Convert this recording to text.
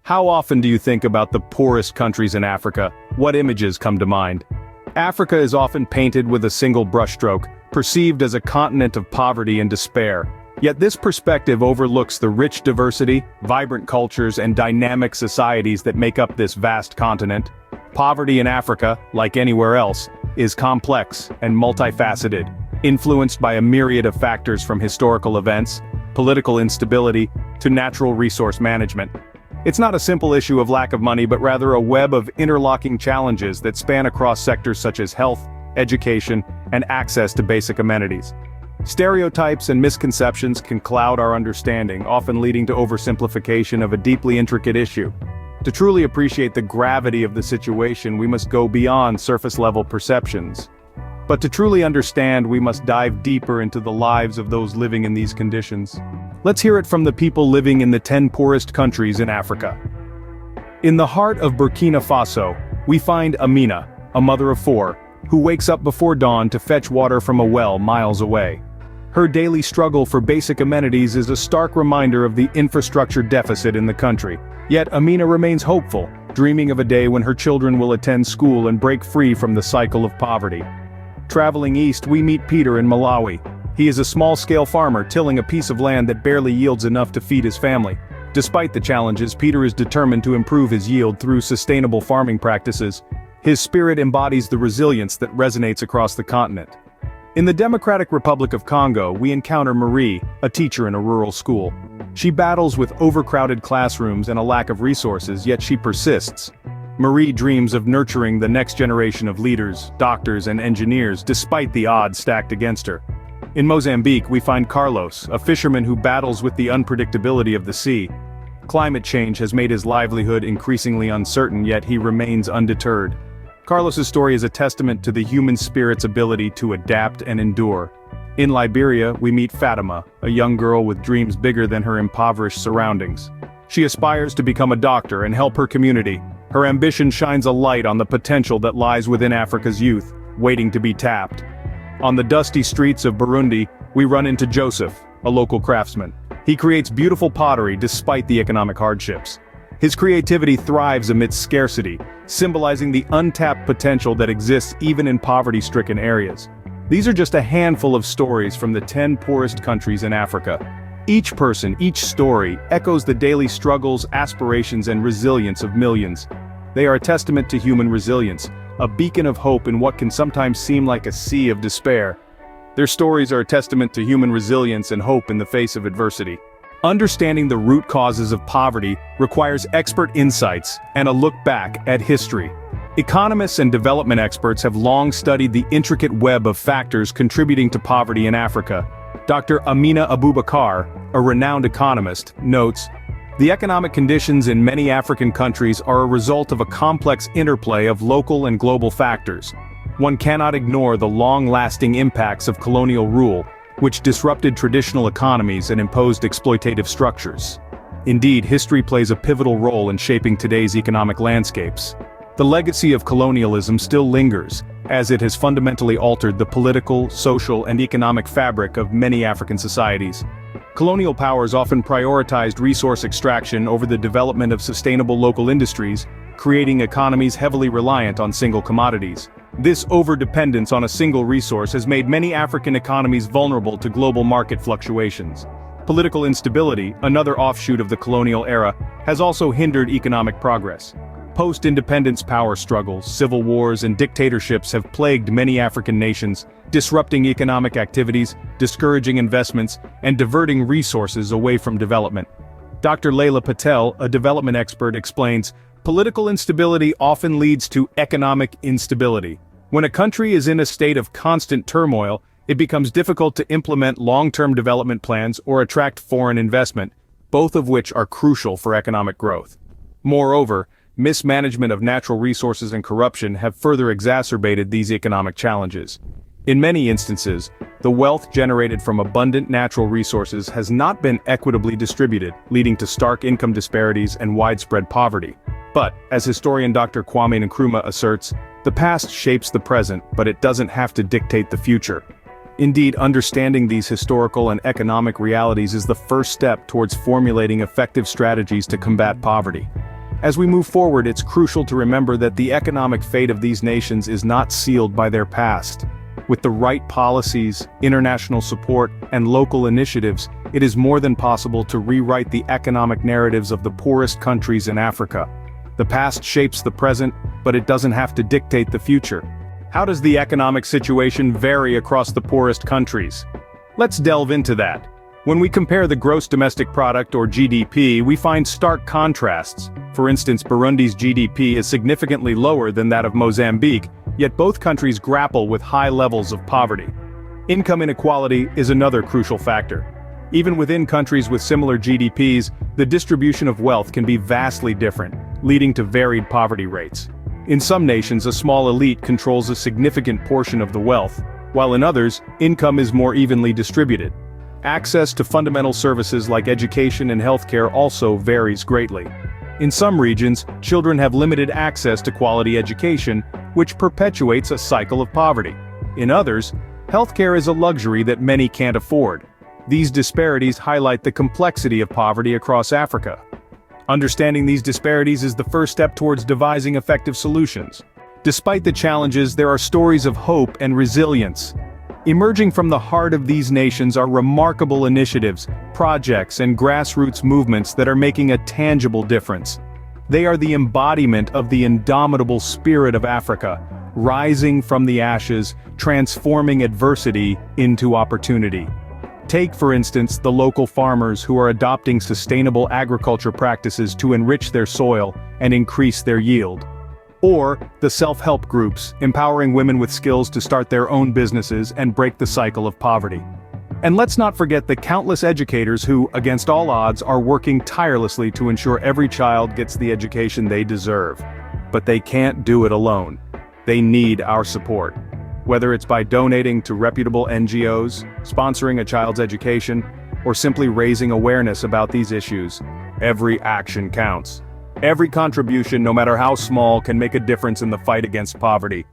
How often do you think about the poorest countries in Africa? What images come to mind? Africa is often painted with a single brushstroke, perceived as a continent of poverty and despair. Yet this perspective overlooks the rich diversity, vibrant cultures, and dynamic societies that make up this vast continent. Poverty in Africa, like anywhere else, is complex and multifaceted, influenced by a myriad of factors from historical events, political instability, to natural resource management. It's not a simple issue of lack of money but rather a web of interlocking challenges that span across sectors such as health, education, and access to basic amenities. Stereotypes and misconceptions can cloud our understanding, often leading to oversimplification of a deeply intricate issue. To truly appreciate the gravity of the situation, we must go beyond surface-level perceptions. But to truly understand, we must dive deeper into the lives of those living in these conditions. Let's hear it from the people living in the 10 poorest countries in Africa. In the heart of Burkina Faso, we find Amina, a mother of 4, who wakes up before dawn to fetch water from a well miles away. Her daily struggle for basic amenities is a stark reminder of the infrastructure deficit in the country. Yet Amina remains hopeful, dreaming of a day when her children will attend school and break free from the cycle of poverty. Traveling east, we meet Peter in Malawi. He is a small-scale farmer tilling a piece of land that barely yields enough to feed his family. Despite the challenges, Peter is determined to improve his yield through sustainable farming practices. His spirit embodies the resilience that resonates across the continent. In the Democratic Republic of Congo, we encounter Marie, a teacher in a rural school. She battles with overcrowded classrooms and a lack of resources, yet she persists. Marie dreams of nurturing the next generation of leaders, doctors, and engineers despite the odds stacked against her. In Mozambique, we find Carlos, a fisherman who battles with the unpredictability of the sea. Climate change has made his livelihood increasingly uncertain, yet he remains undeterred. Carlos's story is a testament to the human spirit's ability to adapt and endure. In Liberia, we meet Fatima, a young girl with dreams bigger than her impoverished surroundings. She aspires to become a doctor and help her community. Her ambition shines a light on the potential that lies within Africa's youth, waiting to be tapped. On the dusty streets of Burundi, we run into Joseph, a local craftsman. He creates beautiful pottery despite the economic hardships. His creativity thrives amidst scarcity, symbolizing the untapped potential that exists even in poverty-stricken areas. These are just a handful of stories from the 10 poorest countries in Africa. Each person, each story, echoes the daily struggles, aspirations, and resilience of millions. They are a testament to human resilience, a beacon of hope in what can sometimes seem like a sea of despair. Their stories are a testament to human resilience and hope in the face of adversity. Understanding the root causes of poverty requires expert insights and a look back at history. Economists and development experts have long studied the intricate web of factors contributing to poverty in Africa. Dr. Amina Abubakar, a renowned economist, notes, "The economic conditions in many African countries are a result of a complex interplay of local and global factors. One cannot ignore the long-lasting impacts of colonial rule, which disrupted traditional economies and imposed exploitative structures. Indeed, history plays a pivotal role in shaping today's economic landscapes. The legacy of colonialism still lingers, as it has fundamentally altered the political, social, and economic fabric of many African societies. Colonial powers often prioritized resource extraction over the development of sustainable local industries, creating economies heavily reliant on single commodities. This overdependence on a single resource has made many African economies vulnerable to global market fluctuations. Political instability, another offshoot of the colonial era, has also hindered economic progress. Post-independence power struggles, civil wars, and dictatorships have plagued many African nations, disrupting economic activities, discouraging investments, and diverting resources away from development. Dr. Leila Patel, a development expert, explains, "Political instability often leads to economic instability. When a country is in a state of constant turmoil, it becomes difficult to implement long-term development plans or attract foreign investment, both of which are crucial for economic growth. Moreover, mismanagement of natural resources and corruption have further exacerbated these economic challenges. In many instances, the wealth generated from abundant natural resources has not been equitably distributed, leading to stark income disparities and widespread poverty. But, as historian Dr. Kwame Nkrumah asserts, the past shapes the present, but it doesn't have to dictate the future. Indeed, understanding these historical and economic realities is the first step towards formulating effective strategies to combat poverty. As we move forward, it's crucial to remember that the economic fate of these nations is not sealed by their past. With the right policies, international support, and local initiatives, it is more than possible to rewrite the economic narratives of the poorest countries in Africa. The past shapes the present, but it doesn't have to dictate the future. How does the economic situation vary across the poorest countries? Let's delve into that. When we compare the gross domestic product, or GDP, we find stark contrasts. For instance, Burundi's GDP is significantly lower than that of Mozambique, yet both countries grapple with high levels of poverty. Income inequality is another crucial factor. Even within countries with similar GDPs, the distribution of wealth can be vastly different, leading to varied poverty rates. In some nations, a small elite controls a significant portion of the wealth, while in others, income is more evenly distributed. Access to fundamental services like education and healthcare also varies greatly. In some regions, children have limited access to quality education, which perpetuates a cycle of poverty. In others, healthcare is a luxury that many can't afford. These disparities highlight the complexity of poverty across Africa. Understanding these disparities is the first step towards devising effective solutions. Despite the challenges, there are stories of hope and resilience. Emerging from the heart of these nations are remarkable initiatives, projects, and grassroots movements that are making a tangible difference. They are the embodiment of the indomitable spirit of Africa, rising from the ashes, transforming adversity into opportunity. Take, for instance, the local farmers who are adopting sustainable agriculture practices to enrich their soil and increase their yield. Or the self-help groups, empowering women with skills to start their own businesses and break the cycle of poverty. And let's not forget the countless educators who, against all odds, are working tirelessly to ensure every child gets the education they deserve. But they can't do it alone. They need our support. Whether it's by donating to reputable NGOs, sponsoring a child's education, or simply raising awareness about these issues, every action counts. Every contribution, no matter how small, can make a difference in the fight against poverty.